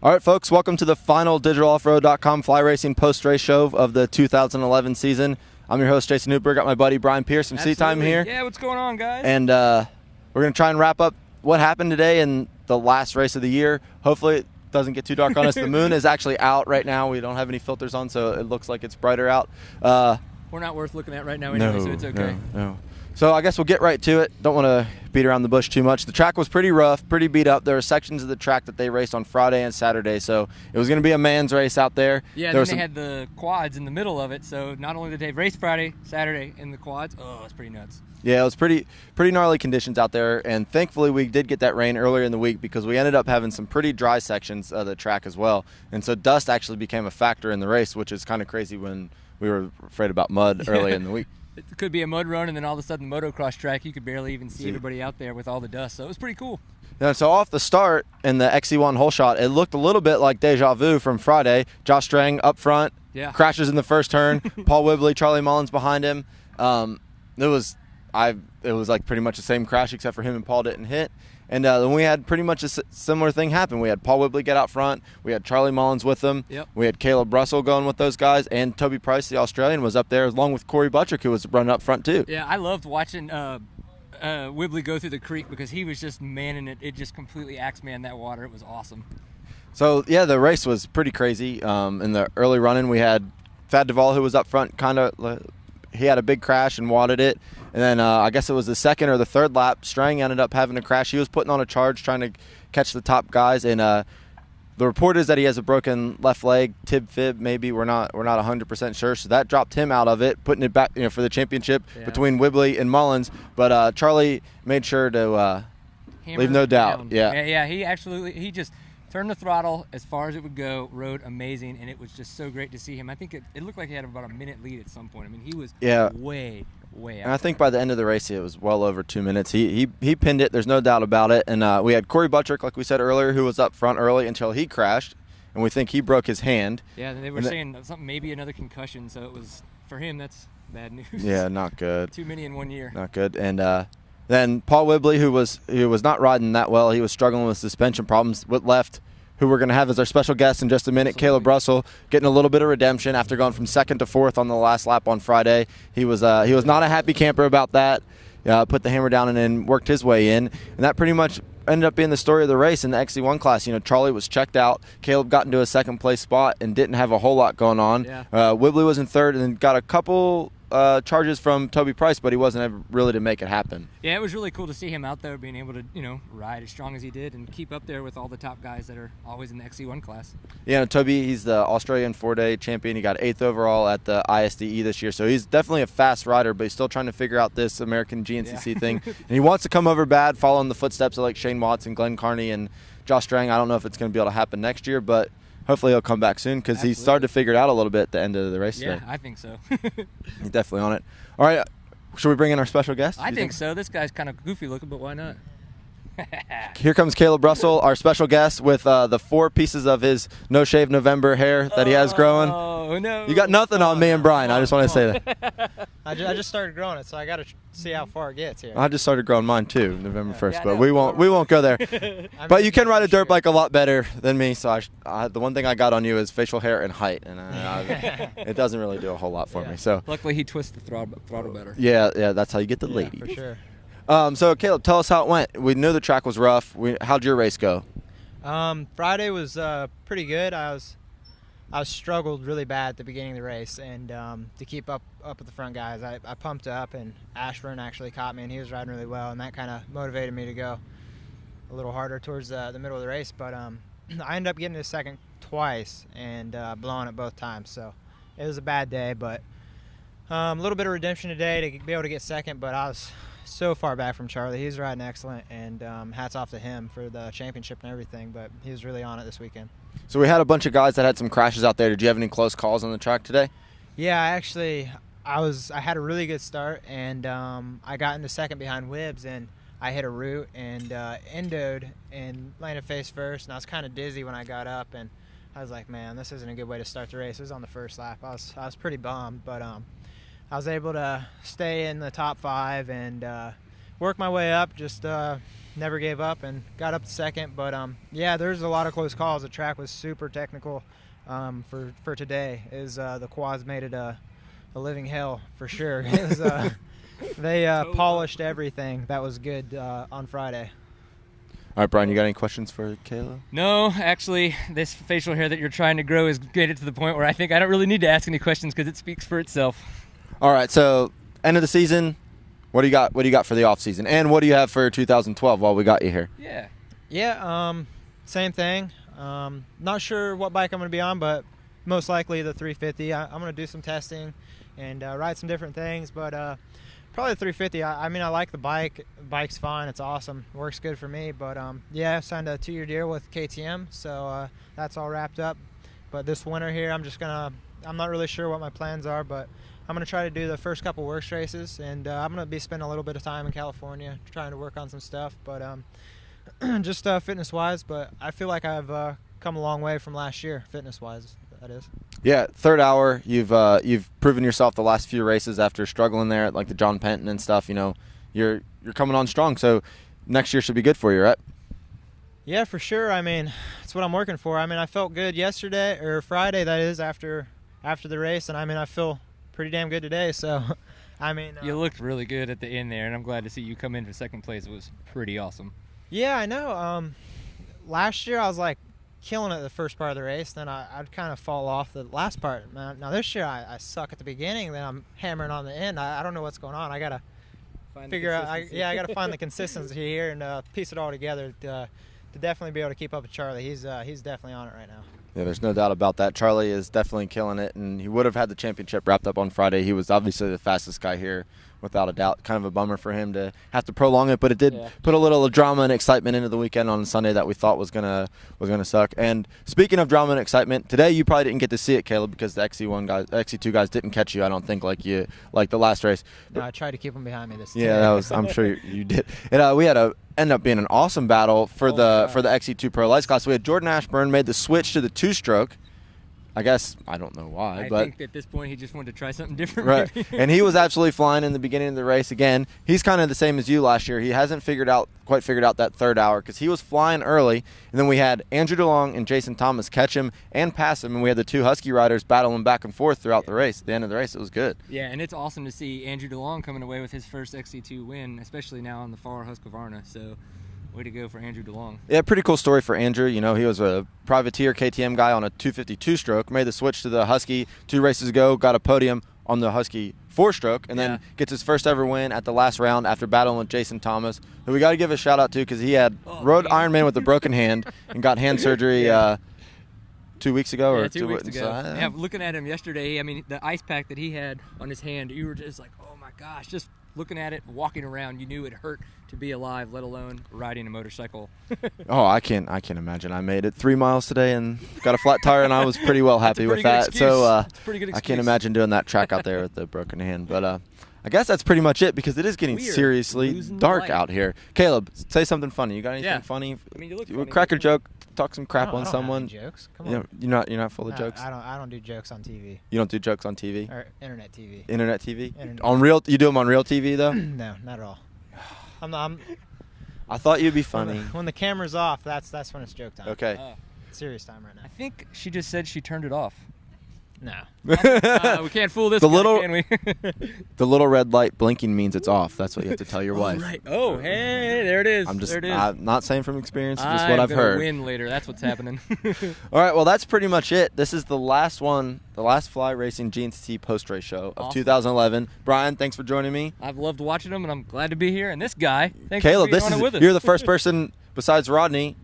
All right, folks, welcome to the final digitaloffroad.com fly racing post-race show of the 2011 season. I'm your host, Jason Newberg. Got my buddy Brian Pierce from Seat Time here. Yeah, what's going on, guys? And we're going to try and wrap up what happened today in the last race of the year. Hopefully it doesn't get too dark on us. The moon is actually out right now. We don't have any filters on, so it looks like it's brighter out. We're not worth looking at right now anyway, so it's okay. No. So I guess we'll get right to it. Don't want to beat around the bush too much. The track was pretty rough, pretty beat up. There were sections of the track that they raced on Friday and Saturday, so it was going to be a man's race out there. Yeah, then they had the quads in the middle of it, so not only did they race Friday, Saturday in the quads, it's pretty nuts. Yeah, it was pretty gnarly conditions out there, and thankfully we did get that rain earlier in the week because we ended up having some pretty dry sections of the track as well. And so dust actually became a factor in the race, which is kind of crazy when we were afraid about mud early in the week. It could be a mud run, and then all of a sudden motocross track, you could barely even see everybody out there with all the dust. So it was pretty cool. Yeah, so off the start in the XC1 hole shot, it looked a little bit like deja vu from Friday. Josh Strang up front, crashes in the first turn. Paul Whibley, Charlie Mullins behind him. It was like pretty much the same crash except for him and Paul didn't hit. And then we had pretty much a similar thing happen. We had Paul Whibley get out front. We had Charlie Mullins with them. Yep. We had Kailub Russell going with those guys. And Toby Price, the Australian, was up there along with Corey Buttrick, who was running up front too. Yeah, I loved watching Whibley go through the creek because he was just manning it. It just completely axe-manned that water. It was awesome. So, yeah, the race was pretty crazy. In the early running, we had Thad Duvall, who was up front, he had a big crash and wadded it. And then I guess it was the second or the third lap, Strang ended up having a crash. He was putting on a charge trying to catch the top guys. And the report is that he has a broken left leg, tib fib maybe. We're not 100% sure. So that dropped him out of it, putting it back for the championship between Whibley and Mullins. But Charlie made sure to leave no doubt. Yeah, he just turned the throttle as far as it would go, rode amazing, and it was just so great to see him. I think it looked like he had about a minute lead at some point. I mean, he was way out. And I think by the end of the race, it was well over 2 minutes. He pinned it. There's no doubt about it. And we had Corey Buttrick, like we said earlier, who was up front early until he crashed, and we think he broke his hand. Yeah, they were saying something, maybe another concussion. So it was, for him, that's bad news. Yeah, not good. Too many in 1 year. Not good. And then Paul Whibley, who was not riding that well, he was struggling with suspension problems. Left, who we're going to have as our special guest in just a minute, Kailub Russell, getting a little bit of redemption after going from second to fourth on the last lap on Friday. He was not a happy camper about that. Put the hammer down and then worked his way in, and that pretty much ended up being the story of the race in the XC1 class. Charlie was checked out. Kailub got into a second place spot and didn't have a whole lot going on. Yeah. Whibley was in third and then got a couple charges from Toby Price, but he wasn't able really to make it happen. Yeah, it was really cool to see him out there being able to, ride as strong as he did and keep up there with all the top guys that are always in the XC1 class. Yeah, Toby, he's the Australian 4-day champion. He got 8th overall at the ISDE this year, so he's definitely a fast rider, but he's still trying to figure out this American GNCC thing. And he wants to come over bad, following the footsteps of like Shane Watson, Glenn Carney, and Josh Strang. I don't know if it's going to be able to happen next year, but hopefully he'll come back soon because he started to figure it out a little bit at the end of the race today. Yeah, I think so. He's definitely on it. All right, should we bring in our special guest? I think so. This guy's kind of goofy looking, but why not? Here comes Kailub Russell, our special guest, with the 4 pieces of his no-shave November hair that he has growing. Oh, no. You got nothing on me and Brian. I just want to say that. I just started growing it, so I got to see how far it gets here. I just started growing mine too, November 1st, but we won't go there. But you can ride a dirt bike a lot better than me, so the one thing I got on you is facial hair and height, and it doesn't really do a whole lot for me. So luckily he twists the throttle better. Yeah, that's how you get the ladies. For sure. So Kailub, tell us how it went. We knew the track was rough. How'd your race go? Friday was pretty good. I struggled really bad at the beginning of the race, and to keep up with the front guys, I pumped up, and Ashburn actually caught me, and he was riding really well, and that kind of motivated me to go a little harder towards the middle of the race. But I ended up getting to second twice and blowing it both times, so it was a bad day. But a little bit of redemption today to be able to get second, but I was so far back from Charlie. He was riding excellent, and hats off to him for the championship and everything, but he was really on it this weekend. So we had a bunch of guys that had some crashes out there. Did you have any close calls on the track today? Yeah, I had a really good start, and I got into second behind Wibbs, and I hit a root and endoed and landed face first, and I was kind of dizzy when I got up, and I was like, man, this isn't a good way to start the race. It was on the first lap. I was pretty bummed, but I was able to stay in the top 5 and worked my way up, just never gave up and got up to second. But yeah, there's a lot of close calls. The track was super technical for today. The quads made it a living hell for sure. They polished everything that was good on Friday. All right, Brian, you got any questions for Kailub? No, actually, this facial hair that you're trying to grow is getting to the point where I think I don't really need to ask any questions because it speaks for itself. All right, so end of the season, what do you got? What do you got for the off season, and what do you have for 2012 while we got you here? Yeah, same thing. Not sure what bike I'm going to be on, but most likely the 350. I'm going to do some testing and ride some different things, but probably the 350. I mean, I like the bike. The bike's fine. It's awesome. Works good for me. But yeah, I signed a 2-year deal with KTM, so that's all wrapped up. But this winter here, I'm not really sure what my plans are, but I'm going to try to do the first couple works races, and I'm going to be spending a little bit of time in California trying to work on some stuff. But just fitness-wise, but I feel like I've come a long way from last year, fitness-wise, that is. Yeah, third hour. You've proven yourself the last few races after struggling there at like the John Penton and stuff. You know, you're coming on strong. So next year should be good for you, right? Yeah, for sure. I mean, that's what I'm working for. I mean, I felt good yesterday or Friday, that is, after the race, and I mean, I feel pretty damn good today. So, I mean, you looked really good at the end there, and I'm glad to see you come in for second place. It was pretty awesome. Yeah, I know. Last year I was like killing it the first part of the race, then I'd kind of fall off the last part. Now this year I suck at the beginning, then I'm hammering on the end. I don't know what's going on. I gotta figure out. I gotta find the consistency here and piece it all together to definitely be able to keep up with Charlie. He's definitely on it right now. Yeah, there's no doubt about that. Charlie is definitely killing it, and he would have had the championship wrapped up on Friday. He was obviously the fastest guy here, without a doubt. Kind of a bummer for him to have to prolong it, but it did put a little drama and excitement into the weekend on Sunday that we thought was gonna suck. And speaking of drama and excitement, today you probably didn't get to see it, Kailub, because the XC2 guys didn't catch you. I don't think like the last race. No, I tried to keep them behind me this time. Yeah, that was. I'm sure you did. And we had end up being an awesome battle for the XC2 Pro Lights class. We had Jordan Ashburn made the switch to the 2-stroke. I guess, I don't know why. I but think at this point he just wanted to try something different. Right. And he was absolutely flying in the beginning of the race again. He's kind of the same as you last year. He hasn't quite figured out that third hour because he was flying early. And then we had Andrew DeLong and Jason Thomas catch him and pass him. And we had the two Husky riders battling back and forth throughout the race. At the end of the race, it was good. Yeah, and it's awesome to see Andrew DeLong coming away with his first XC2 win, especially now on the far Husqvarna. So way to go for Andrew DeLong. Yeah, pretty cool story for Andrew. You know, he was a privateer KTM guy on a 252 stroke, made the switch to the Husky 2 races ago, got a podium on the Husky 4-stroke, and then gets his first ever win at the last round after battling with Jason Thomas, who we got to give a shout out to because he had rode Ironman with a broken hand and got hand surgery 2 weeks ago. Yeah, 2 weeks ago. Yeah, looking at him yesterday, I mean, the ice pack that he had on his hand, you were just like, oh my gosh, just looking at it, walking around, you knew it hurt to be alive, let alone riding a motorcycle. Oh, I can't imagine. I made it 3 miles today and got a flat tire, and I was pretty well happy with that. So I can't imagine doing that track out there with the broken hand. But I guess that's pretty much it because it is getting seriously dark out here. Kailub, say something funny. You got anything funny? I mean, you look funny. Crack a joke. Talk some crap on someone. I don't have jokes. Come on. You're not full of jokes. I don't do jokes on TV. You don't do jokes on TV. Or internet TV. Internet TV. Internet. On real? You do them on real TV though? No, not at all. I thought you'd be funny. When the camera's off, that's when it's joke time. Okay. Serious time right now. I think she just said she turned it off. No. We can't fool this guy, can we? The little red light blinking means it's off. That's what you have to tell your wife. Right. Oh, hey, there it is. I'm not saying from experience, just what I've heard. Win later. That's what's happening. All right, well, that's pretty much it. This is the last one, the last Fly Racing GNCC post-race show of 2011. Brian, thanks for joining me. I've loved watching them, and I'm glad to be here. And this guy, thanks Kailub, for being on it with us. You're the first person besides Rodney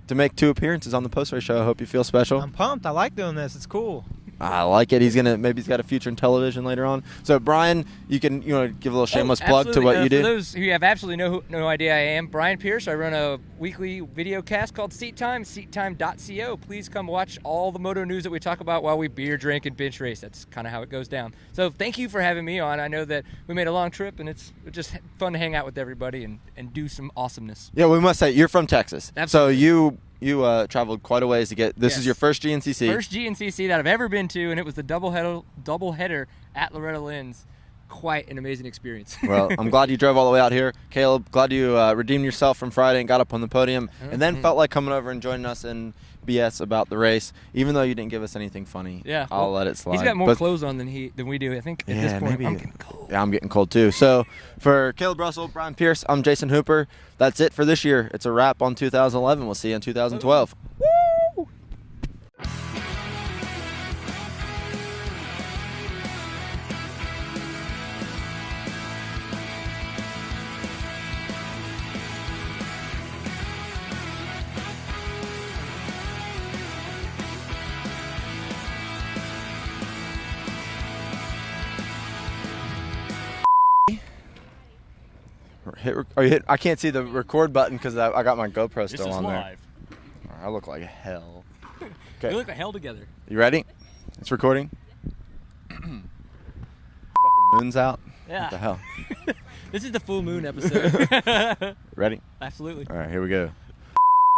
to make 2 appearances on the post-race show. I hope you feel special. I'm pumped. I like doing this. It's cool. I like it. Maybe he's got a future in television later on. So, Brian, you give a little shameless plug to what you do. For those who have absolutely no idea, I am Brian Pierce. I run a weekly video cast called Seat Time, seattime.co. Please come watch all the moto news that we talk about while we beer, drink, and bench race. That's kind of how it goes down. So, thank you for having me on. I know that we made a long trip, and it's just fun to hang out with everybody and do some awesomeheader. Yeah, we must say, you're from Texas. Absolutely. So, you traveled quite a ways to get. This is your first GNCC. First GNCC that I've ever been to, and it was the doubleheader at Loretta Lynn's. quite an amazing experience. Well, I'm glad you drove all the way out here. Kailub, glad you redeemed yourself from Friday and got up on the podium and then felt like coming over and joining us in BS about the race, even though you didn't give us anything funny. Yeah, I'll let it slide. He's got more clothes on than we do. I think at this point, maybe. I'm getting cold. Yeah, I'm getting cold too. So for Kailub Russell, Brian Pierce, I'm Jason Hooper. That's it for this year. It's a wrap on 2011. We'll see you in 2012. Woo! I can't see the record button because I got my GoPro still on there. Live. I look like hell. We look like hell together. You ready? It's recording. Fucking moon's out. Yeah. What the hell? This is the full moon episode. Ready? Absolutely. All right, here we go.